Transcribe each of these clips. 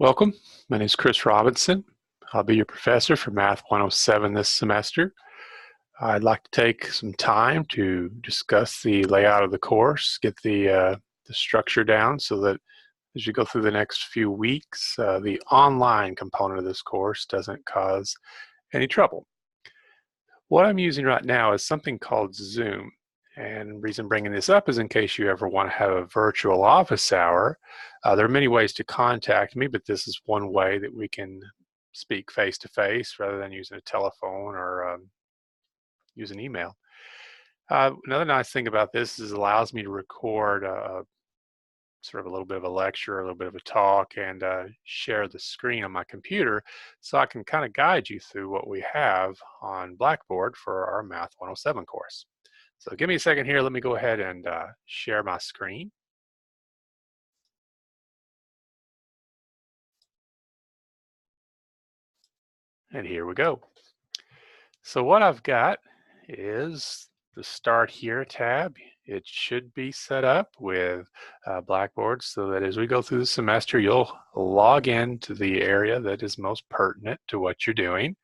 Welcome. My name is Chris Robinson. I'll be your professor for Math 107 this semester. I'd like to take some time to discuss the layout of the course, get the structure down so that as you go through the next few weeks, the online component of this course doesn't cause any trouble. What I'm using right now is something called Zoom. And the reason I'm bringing this up is in case you ever want to have a virtual office hour. There are many ways to contact me, but this is one way that we can speak face-to-face rather than using a telephone or use an email. Another nice thing about this is it allows me to record sort of a little bit of a lecture, a little bit of a talk, and share the screen on my computer so I can kind of guide you through what we have on Blackboard for our Math 107 course. So give me a second here. Let me go ahead and share my screen. And here we go. So what I've got is the Start Here tab. It should be set up with Blackboard so that as we go through the semester, you'll log in to the area that is most pertinent to what you're doing.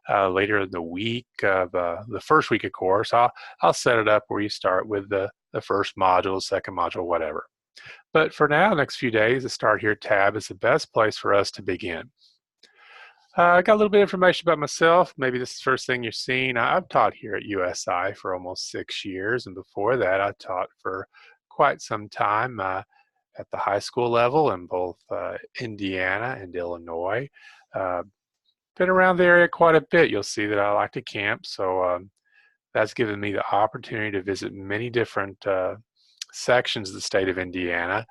Later in the week of the first week of course, I'll set it up where you start with the first module, second module, whatever. But for now, the next few days, the Start Here tab is the best place for us to begin. I got a little bit of information about myself. Maybe this is the first thing you're seeing. I've taught here at USI for almost 6 years, and before that, I taught for quite some time at the high school level in both Indiana and Illinois. Been around the area quite a bit. You'll see that I like to camp, so that's given me the opportunity to visit many different sections of the state of Indiana.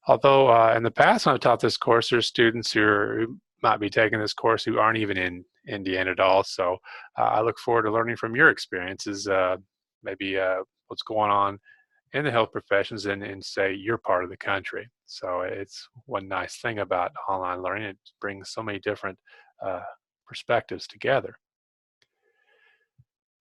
Although in the past when I've taught this course, there's students who might be taking this course who aren't even in Indiana at all. So I look forward to learning from your experiences, maybe what's going on in the health professions in say your part of the country. So it's one nice thing about online learning. It brings so many different perspectives together.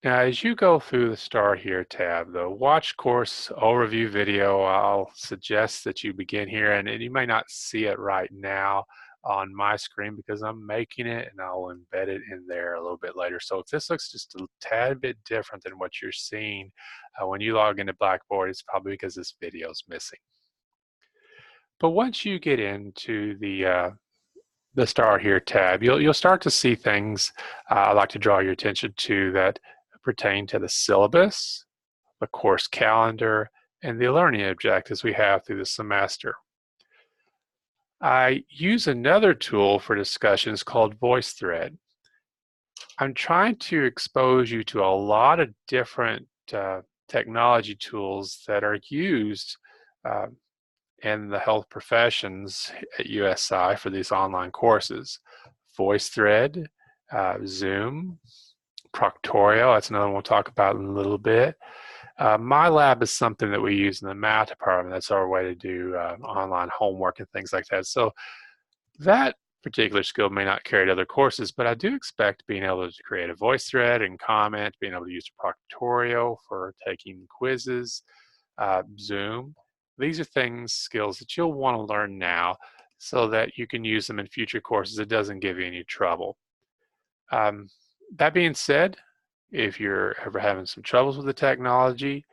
Now, as you go through the Start Here tab, the Watch Course Overview video, I'll suggest that you begin here, and you may not see it right now on my screen because I'm making it, and I'll embed it in there a little bit later. So if this looks just a tad bit different than what you're seeing when you log into Blackboard, it's probably because this video is missing. But once you get into the Start Here tab, you'll start to see things I'd like to draw your attention to that pertain to the syllabus, the course calendar, and the learning objectives we have through the semester. I use another tool for discussions called VoiceThread. I'm trying to expose you to a lot of different technology tools that are used in the health professions at USI for these online courses. VoiceThread, Zoom, Proctorio, that's another one we'll talk about in a little bit. MyLab is something that we use in the math department. That's our way to do online homework and things like that. So that particular skill may not carry to other courses, but I do expect being able to create a voice thread and comment, being able to use Proctorio for taking quizzes, Zoom. These are skills that you'll want to learn now so that you can use them in future courses. It doesn't give you any trouble. That being said, if you're ever having some troubles with the technology,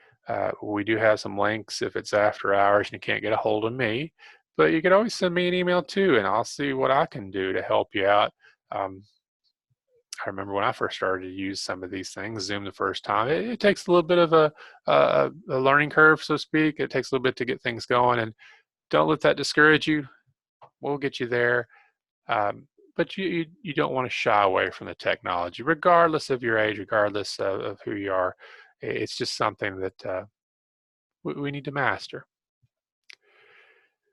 we do have some links if it's after hours and you can't get a hold of me. But you can always send me an email too, and I'll see what I can do to help you out. I remember when I first started to use some of these things, Zoom the first time, it takes a little bit of a learning curve, so to speak. It takes a little bit to get things going, and don't let that discourage you. We'll get you there. But you don't want to shy away from the technology, regardless of your age, regardless of who you are. It's just something that we need to master.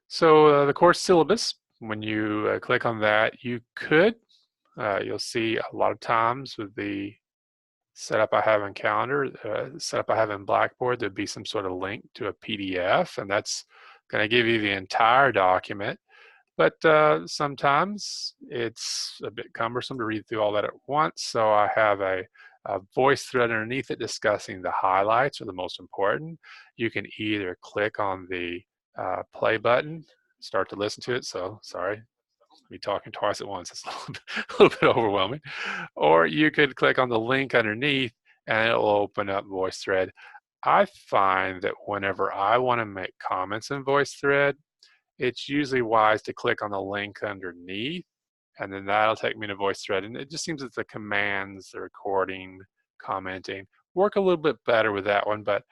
So the course syllabus, when you click on that, you'll see a lot of times with the setup I have in Calendar, setup I have in Blackboard, there'd be some sort of link to a PDF, and that's going to give you the entire document. But sometimes it's a bit cumbersome to read through all that at once, so I have a voice thread underneath it discussing the highlights or the most important. You can either click on the play button, start to listen to it. So sorry, be talking twice at once. It's a little bit overwhelming. Or you could click on the link underneath and it'll open up VoiceThread. I find that whenever I want to make comments in VoiceThread, it's usually wise to click on the link underneath, and then that'll take me to VoiceThread. And it just seems that the commands, the recording, commenting, work a little bit better with that one, but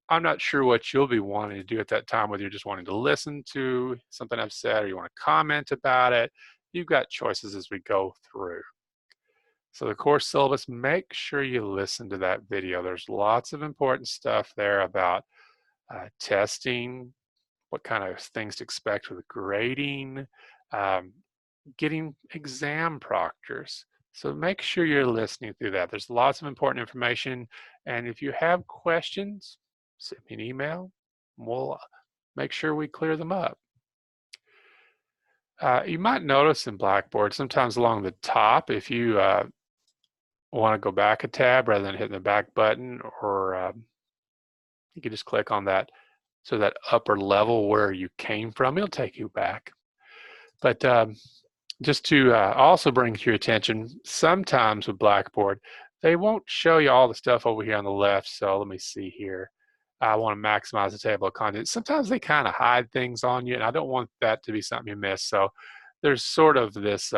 I'm not sure what you'll be wanting to do at that time, whether you're just wanting to listen to something I've said or you want to comment about it. You've got choices as we go through. So the course syllabus, make sure you listen to that video. There's lots of important stuff there about testing, what kind of things to expect with grading, um, getting exam proctors. So make sure you're listening through that. There's lots of important information. And if you have questions, send me an email. We'll make sure we clear them up. You might notice in Blackboard, sometimes along the top, if you want to go back a tab rather than hitting the back button, or you can just click on that, so that upper level where you came from, it'll take you back. But just to also bring to your attention, sometimes with Blackboard, they won't show you all the stuff over here on the left. So let me see here. I want to maximize the table of contents. Sometimes they kind of hide things on you, and I don't want that to be something you miss. So there's sort of this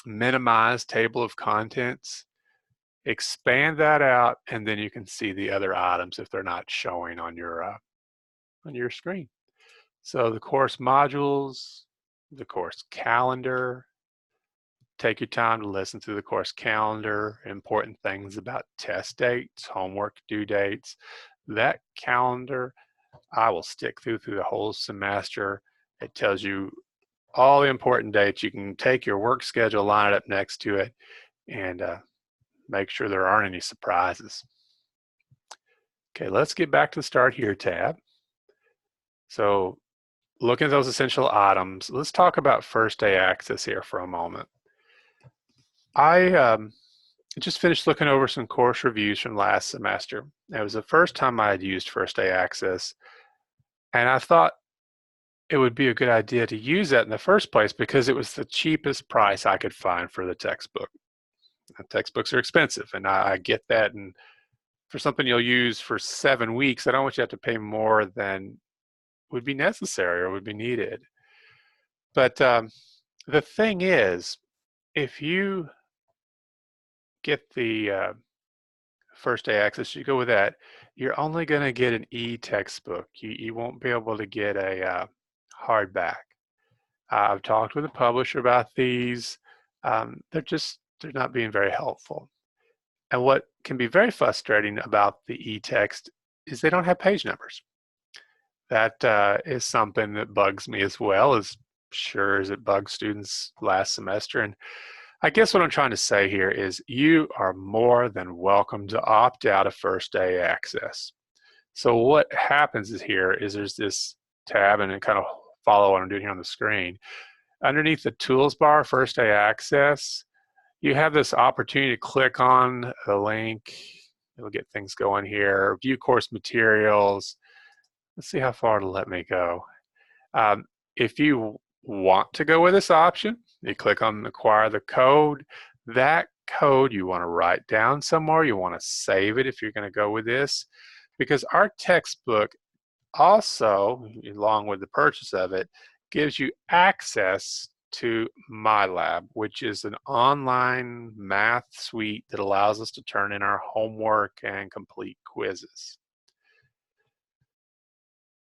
minimized table of contents. Expand that out, and then you can see the other items if they're not showing on your screen. So the course modules, the course calendar. Take your time to listen through the course calendar, important things about test dates, homework due dates. That calendar, I will stick through the whole semester. It tells you all the important dates. You can take your work schedule, line it up next to it, and make sure there aren't any surprises. Okay, let's get back to the Start Here tab. So looking at those essential items, let's talk about first day access here for a moment. I just finished looking over some course reviews from last semester. It was the first time I had used first day access, and I thought it would be a good idea to use that in the first place because it was the cheapest price I could find for the textbook. The textbooks are expensive, and I get that, and for something you'll use for 7 weeks, I don't want you to have to pay more than would be necessary or would be needed. But the thing is, if you get the first day access, you go with that, you're only going to get an e-textbook. You won't be able to get a hardback. I've talked with the publisher about these. They're not being very helpful. And what can be very frustrating about the e-text is they don't have page numbers. That is something that bugs me as well, as sure as it bugs students last semester. And I guess what I'm trying to say here is you are more than welcome to opt out of first day access. So what happens is there's this tab, and kind of follow what I'm doing here on the screen. Underneath the tools bar, first day access, you have this opportunity to click on the link. It'll get things going here. View course materials. Let's see how far it'll let me go. If you want to go with this option, you click on acquire the code. That code you want to write down somewhere. You want to save it if you're going to go with this, because our textbook also, along with the purchase of it, gives you access to MyLab, which is an online math suite that allows us to turn in our homework and complete quizzes.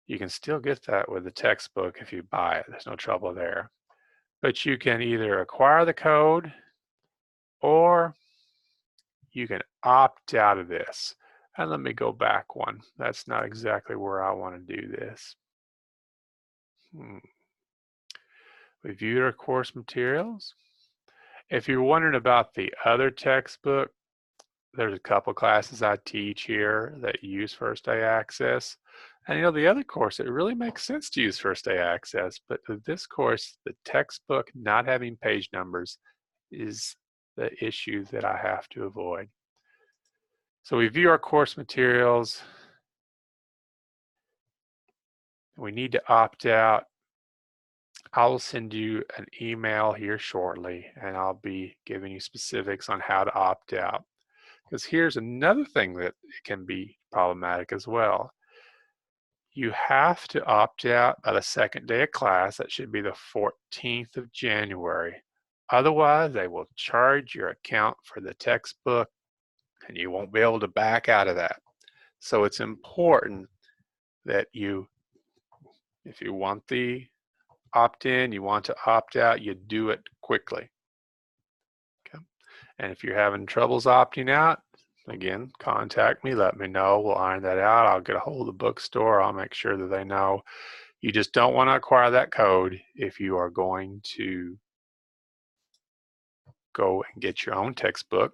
You can still get that with the textbook if you buy it. There's no trouble there. But you can either acquire the code or you can opt out of this. And let me go back one. That's not exactly where I want to do this. We viewed our course materials. If you're wondering about the other textbook, there's a couple classes I teach here that use first day access. And the other course, it really makes sense to use first day access, but with this course, the textbook not having page numbers is the issue that I have to avoid. So we view our course materials. We need to opt out. I will send you an email here shortly, and I'll be giving you specifics on how to opt out. Because here's another thing that can be problematic as well. You have to opt out by the second day of class. That should be the 14th of January. Otherwise, they will charge your account for the textbook and you won't be able to back out of that. So it's important that you, if you want the opt-in, you want to opt out, you do it quickly. Okay. And if you're having troubles opting out, again, contact me, let me know. We'll iron that out. I'll get a hold of the bookstore. I'll make sure that they know. You just don't want to acquire that code if you are going to go and get your own textbook.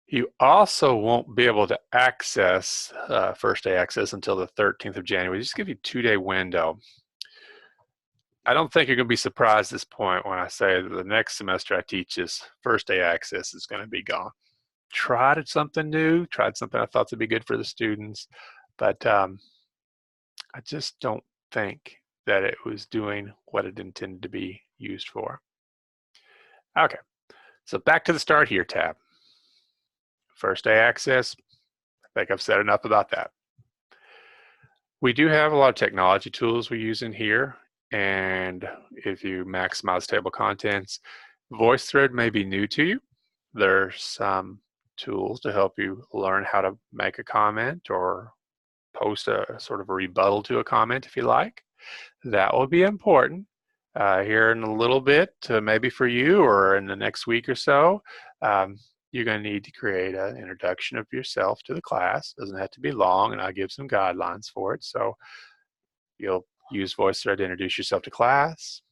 You also won't be able to access first day access until the 13th of January. Just give you a 2-day window. I don't think you're going to be surprised at this point when I say that the next semester I teach this, first day access is going to be gone. Tried something new, tried something I thought would be good for the students, but I just don't think that it was doing what it intended to be used for. Okay, so back to the Start Here tab. First day access, I think I've said enough about that. We do have a lot of technology tools we use in here, and if you maximize table contents, VoiceThread may be new to you. There's some tools to help you learn how to make a comment or post a sort of a rebuttal to a comment if you like. That will be important here in a little bit, maybe for you or in the next week or so. You're going to need to create an introduction of yourself to the class. It doesn't have to be long, and I'll give some guidelines for it. So you'll use VoiceThread to introduce yourself to class.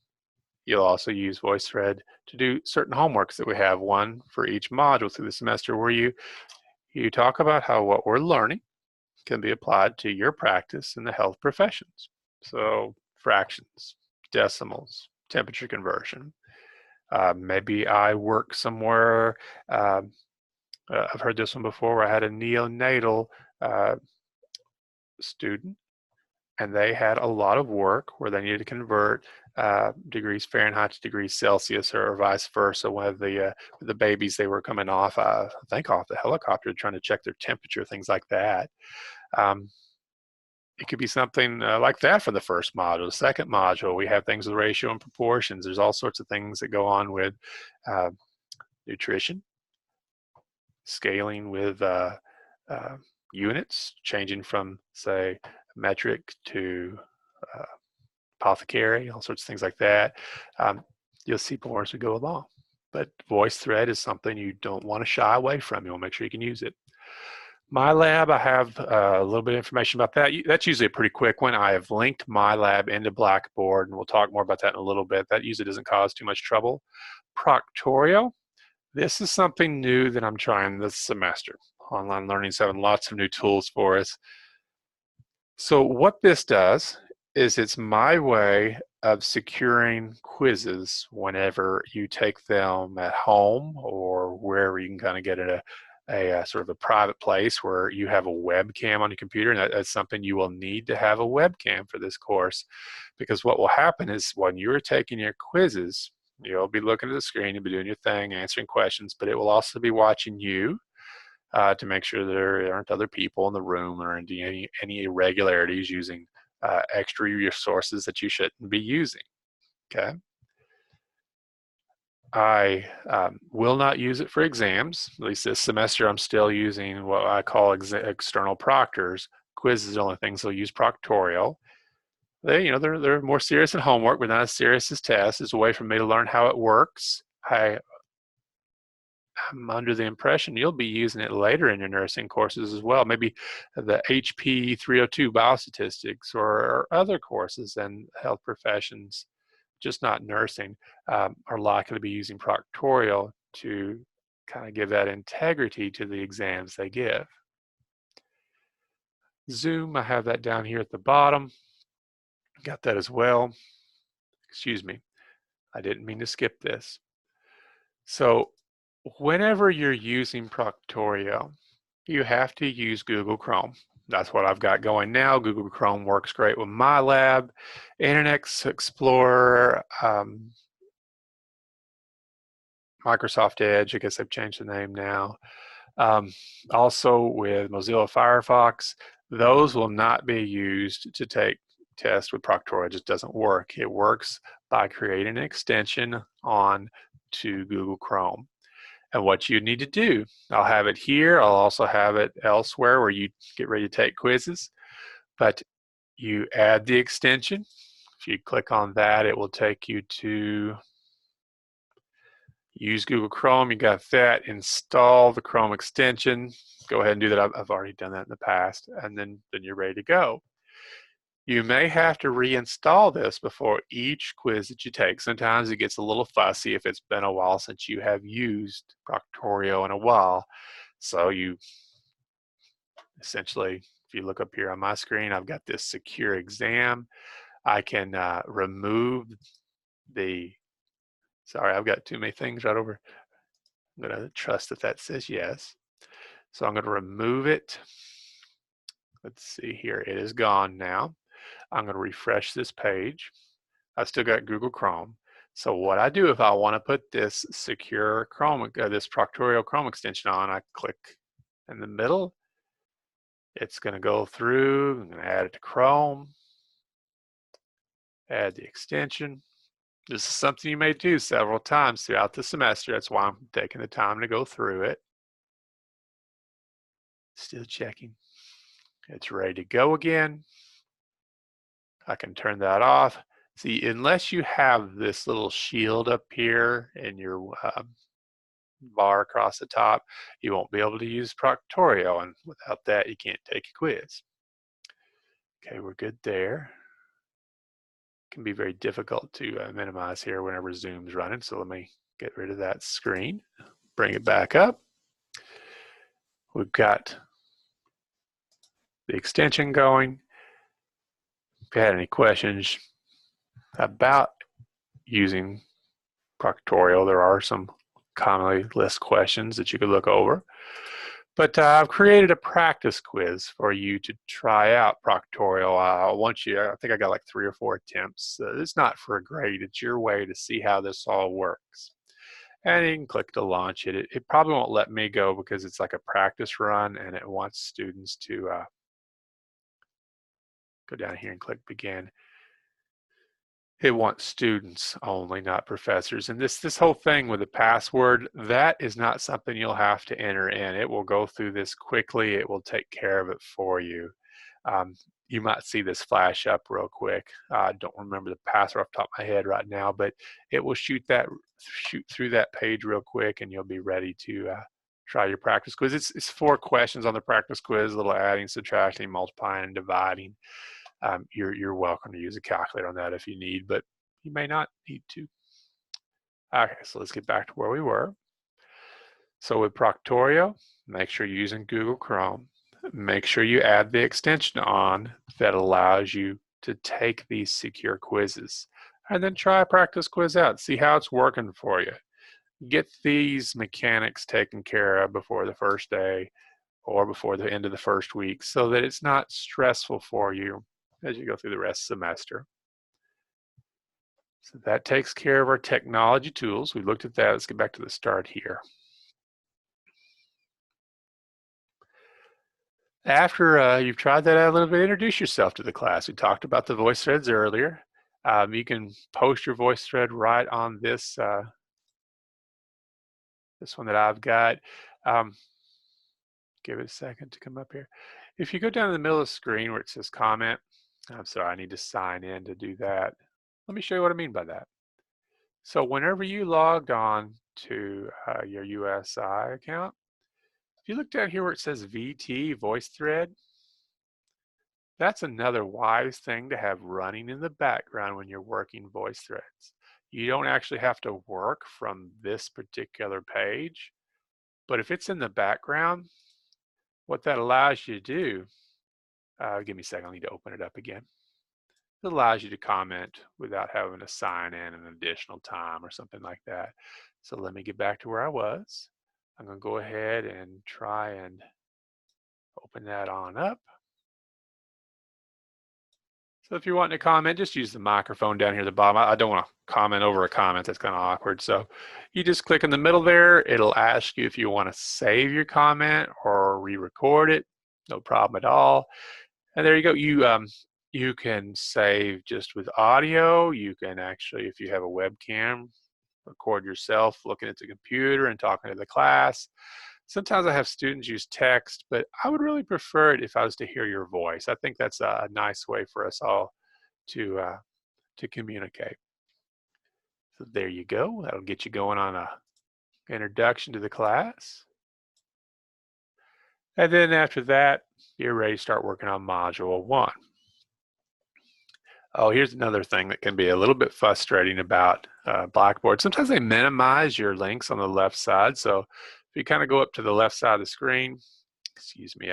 You'll also use VoiceThread to do certain homeworks that we have, one for each module through the semester, where you talk about how what we're learning can be applied to your practice in the health professions. So fractions, decimals, temperature conversion. Maybe I work somewhere, I've heard this one before, where I had a neonatal student, and they had a lot of work where they needed to convert degrees Fahrenheit to degrees Celsius, or vice versa. One of the babies, they were coming off, I think off the helicopter, trying to check their temperature, things like that. It could be something like that for the first module. The second module, we have things with ratio and proportions. There's all sorts of things that go on with nutrition, scaling with units, changing from, say, metric to apothecary, all sorts of things like that. You'll see more as we go along. But VoiceThread is something you don't want to shy away from. You'll make sure you can use it. MyLab, I have a little bit of information about that. That's usually a pretty quick one. I have linked MyLab into Blackboard, and we'll talk more about that in a little bit. That usually doesn't cause too much trouble. Proctorio, this is something new that I'm trying this semester. Online Learning's having lots of new tools for us. So what this does is it's my way of securing quizzes whenever you take them at home or wherever you can kind of get a sort of a private place where you have a webcam on your computer, and that's something you will need to have a webcam for this course, because what will happen is when you're taking your quizzes, you'll be looking at the screen, you'll be doing your thing, answering questions, but it will also be watching you to make sure there aren't other people in the room or any irregularities using extra resources that you shouldn't be using, okay? I will not use it for exams. At least this semester, I'm still using what I call external proctors. Quizzes are the only things they'll use Proctorio. They're more serious than homework, but not as serious as tests. It's a way for me to learn how it works. I'm under the impression you'll be using it later in your nursing courses as well. Maybe the HP 302 biostatistics or other courses in health professions, just not nursing, are likely to be using Proctorio to kind of give that integrity to the exams they give. Zoom, I have that down here at the bottom. Got that as well. Excuse me, I didn't mean to skip this. So whenever you're using Proctorio, you have to use Google Chrome. That's what I've got going now. Google Chrome works great with MyLab, Internet Explorer, Microsoft Edge. I guess they've changed the name now. Also with Mozilla Firefox, those will not be used to take tests with Proctorio. It just doesn't work. It works by creating an extension on to Google Chrome. And what you need to do, I'll have it here. I'll also have it elsewhere where you get ready to take quizzes. But you add the extension. If you click on that, it will take you to use Google Chrome. You got that. Install the Chrome extension. Go ahead and do that. I've already done that in the past. And then you're ready to go. You may have to reinstall this before each quiz that you take. Sometimes it gets a little fussy if it's been a while since you have used Proctorio in a while. So you essentially, if you look up here on my screen, I've got this secure exam. I can remove the, sorry, I've got too many things right over. I'm going to trust that says yes. So I'm going to remove it. Let's see here. It is gone now. I'm going to refresh this page. I've still got Google Chrome. So what I do if I want to put this secure Chrome, this Proctorio Chrome extension on, I click in the middle. It's going to go through. I'm going to add it to Chrome. Add the extension. This is something you may do several times throughout the semester. That's why I'm taking the time to go through it. Still checking. It's ready to go again. I can turn that off. See, unless you have this little shield up here in your bar across the top, you won't be able to use Proctorio, and without that, you can't take a quiz. Okay, we're good there. It can be very difficult to minimize here whenever Zoom's running, so let me get rid of that screen, bring it back up. We've got the extension going. If you had any questions about using Proctorio, there are some commonly listed questions that you could look over. But I've created a practice quiz for you to try out Proctorio. I think I got like 3 or 4 attempts. It's not for a grade. It's your way to see how this all works. And you can click to launch it. It probably won't let me go because it's like a practice run and it wants students to go down here and click begin. It wants students only, not professors. And this whole thing with the password, that is not something you'll have to enter in. It will go through this quickly. It will take care of it for you. You might see this flash up real quick. I don't remember the password off the top of my head right now, but it will shoot through that page real quick, and you'll be ready to try your practice quiz. It's 4 questions on the practice quiz, a little adding, subtracting, multiplying, and dividing. You're welcome to use a calculator on that if you need, but you may not need to. Okay, so let's get back to where we were. So with Proctorio, make sure you're using Google Chrome. Make sure you add the extension on that allows you to take these secure quizzes. And then try a practice quiz out. See how it's working for you. Get these mechanics taken care of before the first day or before the end of the first week so that it's not stressful for you as you go through the rest of the semester. So that takes care of our technology tools. We looked at that. Let's get back to the start here. After you've tried that out a little bit, introduce yourself to the class. We talked about the voice threads earlier. You can post your voice thread right on this one that I've got. Give it a second to come up here. If you go down in the middle of the screen where it says comment, I'm sorry, I need to sign in to do that. Let me show you what I mean by that. So whenever you logged on to your USI account, if you look down here where it says VT, voice thread, that's another wise thing to have running in the background when you're working voice threads. You don't actually have to work from this particular page, but if it's in the background, what that allows you to do, give me a second, I need to open it up again. It allows you to comment without having to sign in an additional time or something like that. So let me get back to where I was. I'm going to go ahead and try and open that on up. So if you're wanting to comment, just use the microphone down here at the bottom. I don't want to comment over a comment. That's kind of awkward. So you just click in the middle there. It'll ask you if you want to save your comment or re-record it. No problem at all. And there you go. You can save just with audio. You can actually, if you have a webcam, record yourself looking at the computer and talking to the class. Sometimes I have students use text, but I would really prefer it if I was to hear your voice. I think that's a nice way for us all to communicate. So there you go. That'll get you going on a introduction to the class. And then after that, you're ready to start working on Module 1. Oh, here's another thing that can be a little bit frustrating about Blackboard. Sometimes they minimize your links on the left side. So if you kind of go up to the left side of the screen, excuse me,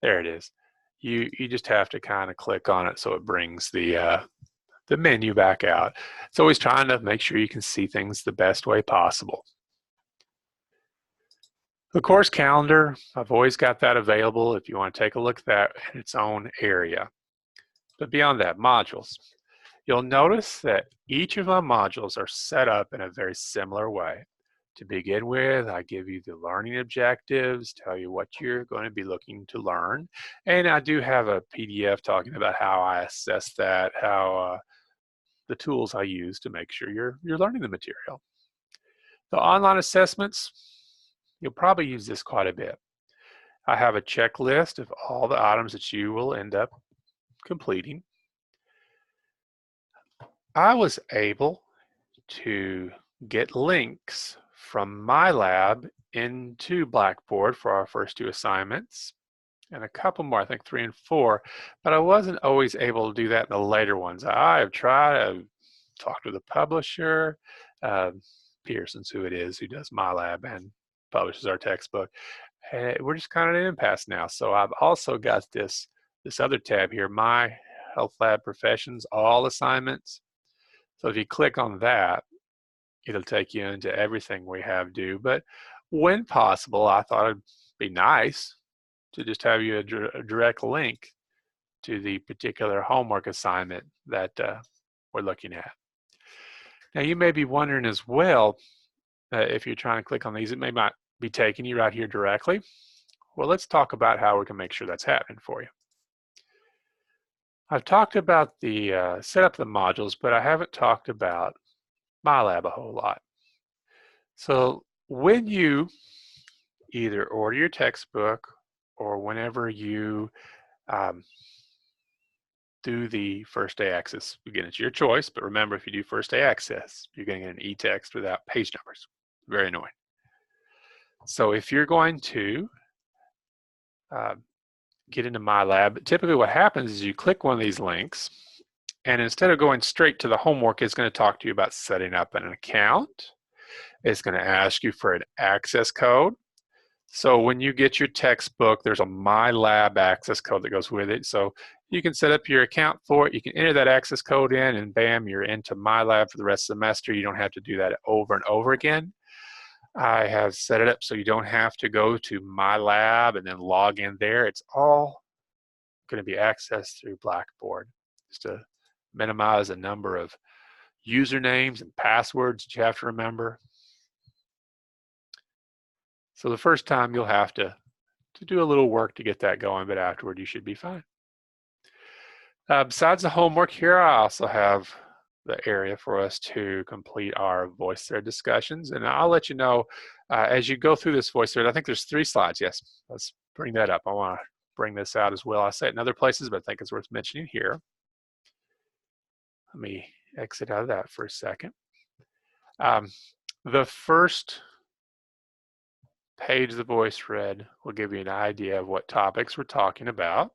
there it is. You just have to kind of click on it so it brings the menu back out. It's always trying to make sure you can see things the best way possible. The course calendar, I've always got that available if you want to take a look at that in its own area. But beyond that, modules. You'll notice that each of my modules are set up in a very similar way. To begin with, I give you the learning objectives, tell you what you're going to be looking to learn, and I do have a PDF talking about how I assess that, how the tools I use to make sure you're learning the material. The online assessments, you'll probably use this quite a bit. I have a checklist of all the items that you will end up completing. I was able to get links from MyLab into Blackboard for our first 2 assignments and a couple more, I think 3 and 4, but I wasn't always able to do that in the later ones. I have tried, I've talked to the publisher, Pearson's who it is, who does MyLab and publishes our textbook. And we're just kind of in an impasse now. So I've also got this other tab here, My Health Lab Professions, All Assignments. So if you click on that, it'll take you into everything we have due. But when possible, I thought it'd be nice to just have you a direct link to the particular homework assignment that we're looking at. Now you may be wondering as well, if you're trying to click on these, it may not be taking you right here directly. Well, let's talk about how we can make sure that's happening for you. I've talked about the setup of the modules, but I haven't talked about MyLab a whole lot. So when you either order your textbook or whenever you do the first day access, again, it's your choice, but remember, if you do first day access, you're going to get an e-text without page numbers. Very annoying. So if you're going to get into MyLab, typically what happens is you click one of these links, and instead of going straight to the homework, it's going to talk to you about setting up an account. It's going to ask you for an access code. So when you get your textbook, there's a MyLab access code that goes with it. So you can set up your account for it. You can enter that access code in, and bam, you're into MyLab for the rest of the semester. You don't have to do that over and over again. I have set it up so you don't have to go to MyLab and then log in there. It's all going to be accessed through Blackboard, just to minimize the number of usernames and passwords that you have to remember. So the first time you'll have to do a little work to get that going, but afterward you should be fine. Besides the homework here, I also have the area for us to complete our VoiceThread discussions. And I'll let you know as you go through this VoiceThread, I think there's 3 slides. Yes, let's bring that up. I want to bring this out as well. I say it in other places, but I think it's worth mentioning here. Let me exit out of that for a second. The first page of the VoiceThread will give you an idea of what topics we're talking about.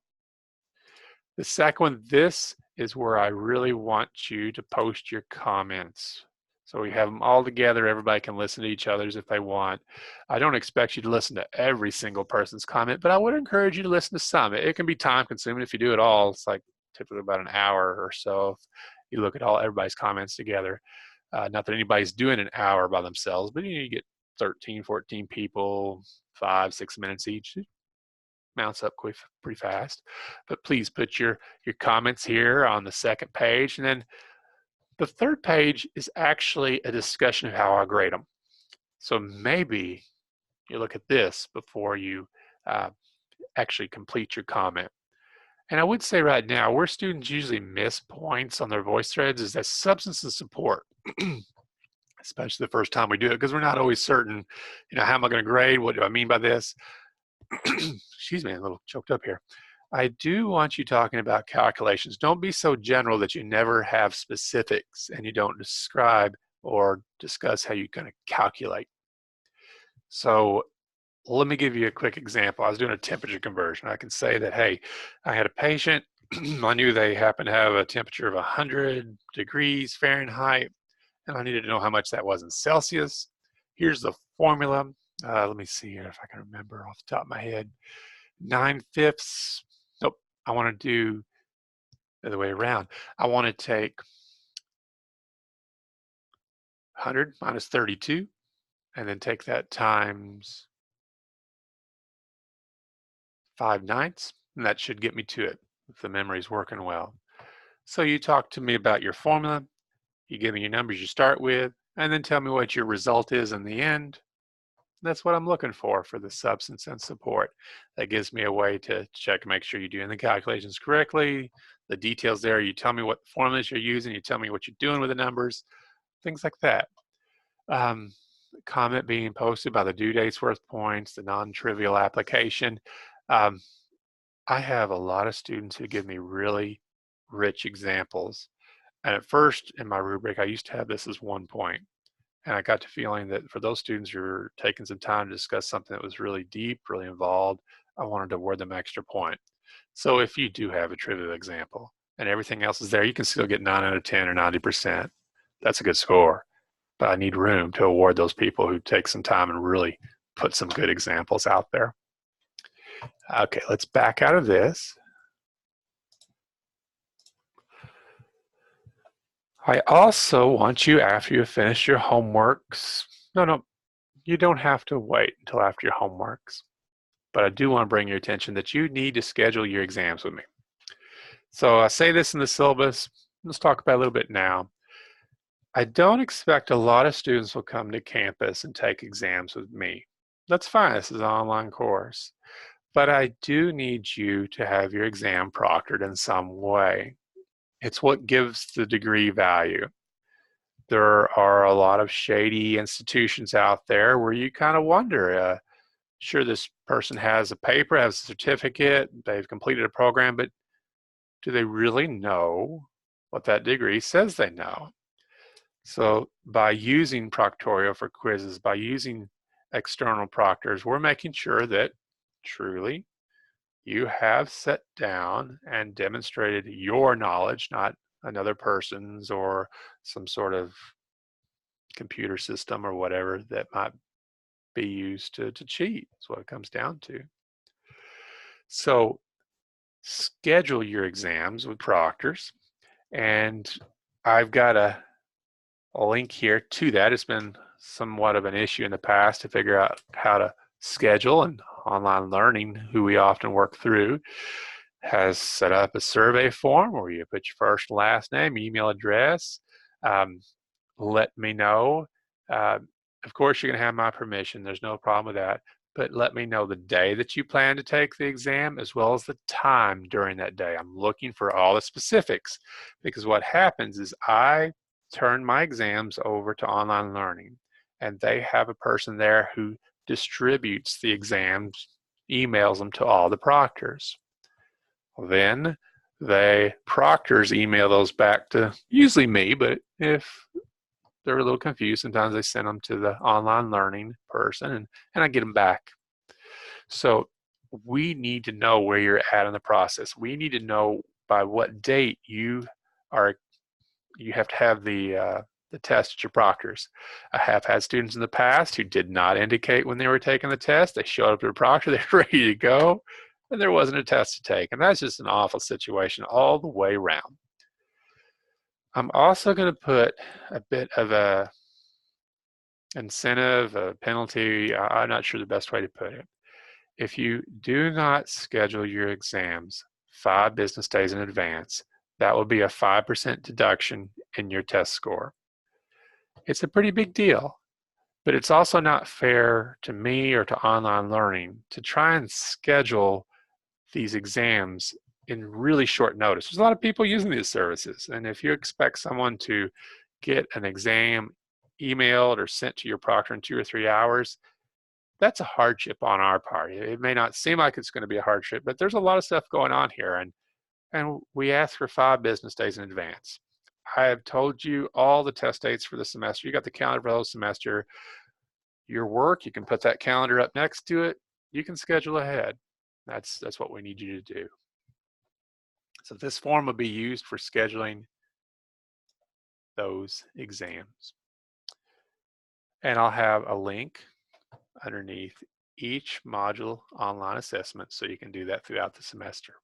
The second one, this is where I really want you to post your comments. So we have them all together. Everybody can listen to each other's if they want. I don't expect you to listen to every single person's comment, but I would encourage you to listen to some. It can be time consuming if you do it all. It's like typically about an hour or so if you look at everybody's comments together. Not that anybody's doing an hour by themselves, but you get 13, 14 people, 5, 6 minutes each. mounts up pretty fast. But please put your comments here on the second page, and then the third page is actually a discussion of how I grade them. So maybe you look at this before you actually complete your comment. And I would say right now, where students usually miss points on their voice threads is that substance and support, especially the first time we do it, because we're not always certain, how am I going to grade? What do I mean by this? Excuse me, I'm a little choked up here. I do want you talking about calculations. Don't be so general that you never have specifics and you don't describe or discuss how you're going to calculate. So let me give you a quick example. I was doing a temperature conversion. I can say that, hey, I had a patient. I knew they happened to have a temperature of 100 degrees Fahrenheit, and I needed to know how much that was in Celsius. Here's the formula. Let me see here if I can remember off the top of my head. 9/5. Nope. I want to do the other way around. I want to take 100 minus 32, and then take that times 5/9, and that should get me to it if the memory's working well. So you talk to me about your formula, you give me your numbers you start with, and then tell me what your result is in the end. That's what I'm looking for the substance and support. That gives me a way to check and make sure you're doing the calculations correctly. The details there, you tell me what formulas you're using, you tell me what you're doing with the numbers, things like that. Comment being posted by the due date's worth points, the non-trivial application. I have a lot of students who give me really rich examples. And at first in my rubric, I used to have this as 1 point. And I got to feeling that for those students who were taking some time to discuss something that was really deep, really involved, I wanted to award them an extra point. So if you do have a trivial example and everything else is there, you can still get 9 out of 10 or 90%. That's a good score. But I need room to award those people who take some time and really put some good examples out there. Okay, let's back out of this. I also want you, after you finish your homeworks, no, you don't have to wait until after your homeworks, but I do want to bring your attention that you need to schedule your exams with me. So I say this in the syllabus. Let's talk about it a little bit now. I don't expect a lot of students will come to campus and take exams with me. That's fine, this is an online course. But I do need you to have your exam proctored in some way. It's what gives the degree value. There are a lot of shady institutions out there where you kind of wonder, sure, this person has a paper, has a certificate, they've completed a program, but do they really know what that degree says they know? So by using Proctorio for quizzes, by using external proctors, we're making sure that truly you have sat down and demonstrated your knowledge, not another person's or some sort of computer system or whatever that might be used to cheat. That's what it comes down to. So schedule your exams with proctors, and I've got a link here to that. It's been somewhat of an issue in the past to figure out how to schedule, and online learning, who we often work through, has set up a survey form where you put your first and last name, email address, let me know. Of course, you're going to have my permission. There's no problem with that. But let me know the day that you plan to take the exam as well as the time during that day. I'm looking for all the specifics, because what happens is I turn my exams over to online learning, and they have a person there who distributes the exams, emails them to all the proctors. Then the proctors email those back to usually me, but if they're a little confused, sometimes they send them to the online learning person, and I get them back. So we need to know where you're at in the process. We need to know by what date you have to have the test at your proctors. I have had students in the past who did not indicate when they were taking the test. They showed up to a proctor, they were ready to go, and there wasn't a test to take. And that's just an awful situation all the way around. I'm also going to put a bit of a incentive, a penalty, I'm not sure the best way to put it. If you do not schedule your exams 5 business days in advance, that will be a 5% deduction in your test score. It's a pretty big deal, but it's also not fair to me or to online learning to try and schedule these exams in really short notice. There's a lot of people using these services, and if you expect someone to get an exam emailed or sent to your proctor in 2 or 3 hours, that's a hardship on our part. It may not seem like it's going to be a hardship, but there's a lot of stuff going on here, and we ask for 5 business days in advance. I have told you all the test dates for the semester. You got the calendar for the whole semester. Your work, you can put that calendar up next to it. You can schedule ahead. That's what we need you to do. So this form will be used for scheduling those exams. And I'll have a link underneath each module online assessment so you can do that throughout the semester.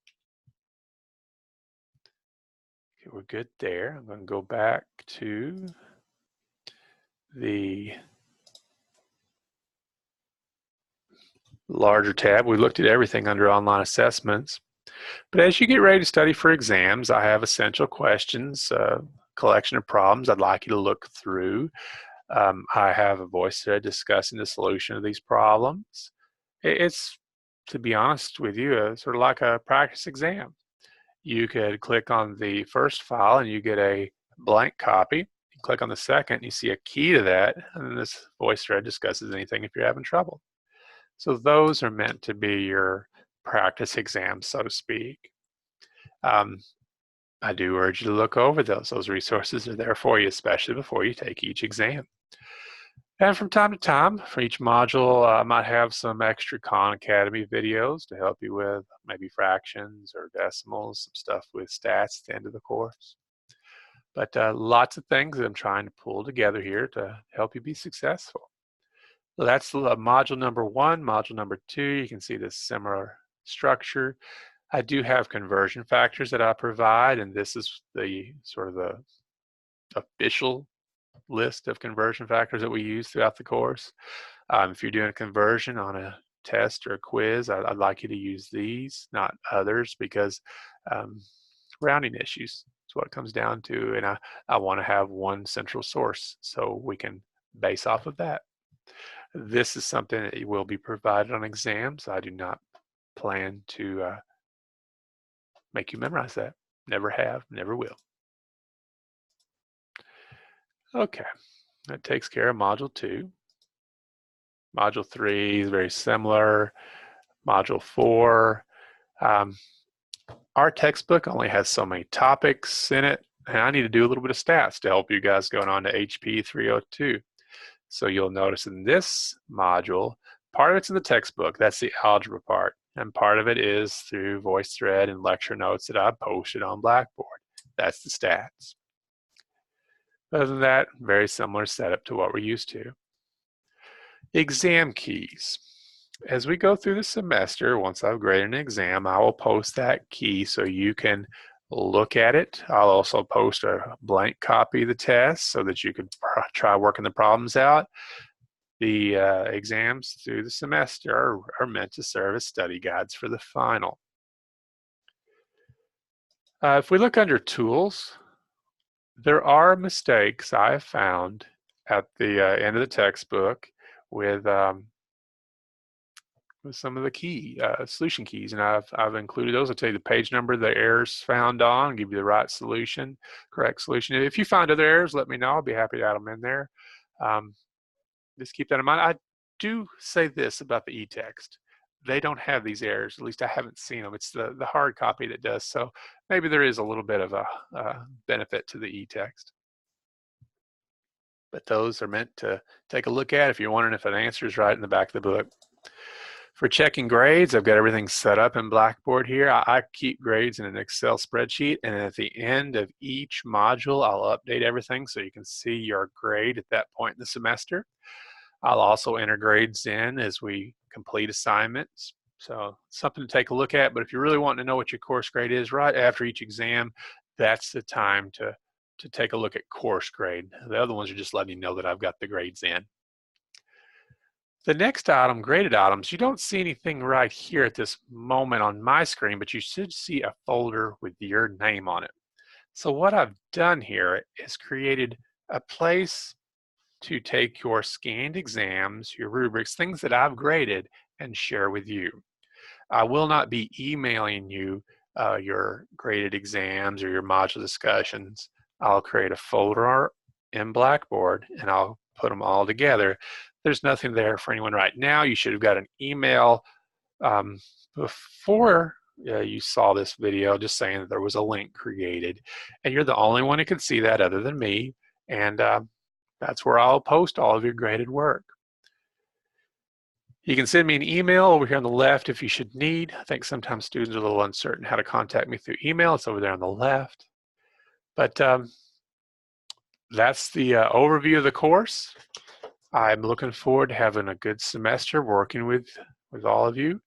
Okay, we're good there. I'm going to go back to the larger tab. We looked at everything under online assessments. But as you get ready to study for exams, I have essential questions, collection of problems I'd like you to look through. I have a voice thread discussing the solution of these problems. It's, to be honest with you, sort of like a practice exam. You could click on the first file and you get a blank copy. You click on the second and you see a key to that, and then this voice thread discusses anything if you're having trouble. So those are meant to be your practice exams, so to speak. I do urge you to look over those. Those resources are there for you, especially before you take each exam. And from time to time, for each module, I might have some extra Khan Academy videos to help you with maybe fractions or decimals, some stuff with stats at the end of the course. But lots of things that I'm trying to pull together here to help you be successful. So that's module number 1. Module number 2, you can see this similar structure. I do have conversion factors that I provide, and this is the sort of the official list of conversion factors that we use throughout the course. If you're doing a conversion on a test or a quiz, I'd like you to use these, not others, because rounding issues is what it comes down to, and I want to have one central source so we can base off of that. This is something that will be provided on exams. I do not plan to make you memorize that. Never have, never will. Okay, that takes care of Module 2. Module 3 is very similar. Module 4, our textbook only has so many topics in it, and I need to do a little bit of stats to help you guys going on to HP 302. So you'll notice in this module, part of it's in the textbook, that's the algebra part, and part of it is through VoiceThread and lecture notes that I posted on Blackboard. That's the stats. Other than that, very similar setup to what we're used to. Exam keys. As we go through the semester, once I've graded an exam, I will post that key so you can look at it. I'll also post a blank copy of the test so that you can try working the problems out. The exams through the semester are meant to serve as study guides for the final. If we look under tools, there are mistakes I have found at the end of the textbook with some of the key solution keys, and I've included those. I'll tell you the page number the errors found on, give you the right solution, correct solution. If you find other errors, let me know. I'll be happy to add them in there. Just keep that in mind. I do say this about the e-text. They don't have these errors, at least I haven't seen them. It's the hard copy that does, so maybe there is a little bit of a benefit to the e-text. But those are meant to take a look at if you're wondering if an answer is right in the back of the book. For checking grades, I've got everything set up in Blackboard here. I keep grades in an Excel spreadsheet, and at the end of each module, I'll update everything so you can see your grade at that point in the semester. I'll also enter grades in as we complete assignments. So something to take a look at, but if you're really wanting to know what your course grade is right after each exam, that's the time to take a look at course grade. The other ones are just letting you know that I've got the grades in. The next item, graded items, you don't see anything right here at this moment on my screen, but you should see a folder with your name on it. So what I've done here is created a place to take your scanned exams, your rubrics, things that I've graded, and share with you. I will not be emailing you your graded exams or your module discussions. I'll create a folder in Blackboard and I'll put them all together. There's nothing there for anyone right now. You should have got an email before you saw this video just saying that there was a link created, and you're the only one who can see that other than me, and that's where I'll post all of your graded work. You can send me an email over here on the left if you should need. I think sometimes students are a little uncertain how to contact me through email. It's over there on the left. But that's the overview of the course. I'm looking forward to having a good semester working with all of you.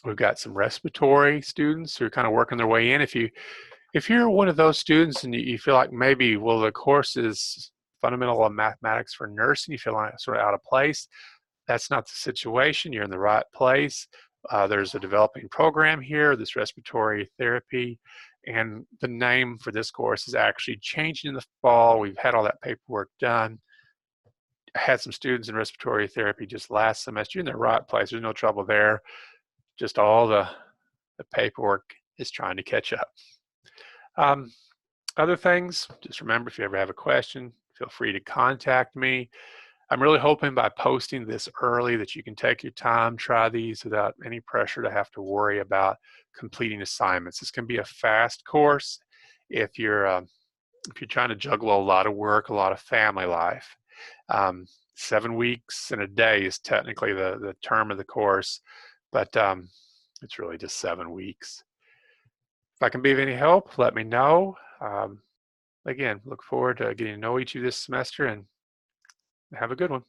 We've got some respiratory students who are kind of working their way in. If you're one of those students and you feel like maybe, well, the course is fundamental of mathematics for nursing, you feel like sort of out of place, that's not the situation. You're in the right place. There's a developing program here, this respiratory therapy, and the name for this course is actually changing in the fall. We've had all that paperwork done. I had some students in respiratory therapy just last semester. You're in the right place. There's no trouble there. Just all the paperwork is trying to catch up. Other things, just remember, if you ever have a question, feel free to contact me. I'm really hoping by posting this early that you can take your time, try these without any pressure to have to worry about completing assignments. This can be a fast course if you're trying to juggle a lot of work, a lot of family life. 7 weeks and a day is technically the term of the course, but it's really just 7 weeks. If I can be of any help, let me know. Again, look forward to getting to know each of you this semester, and have a good one.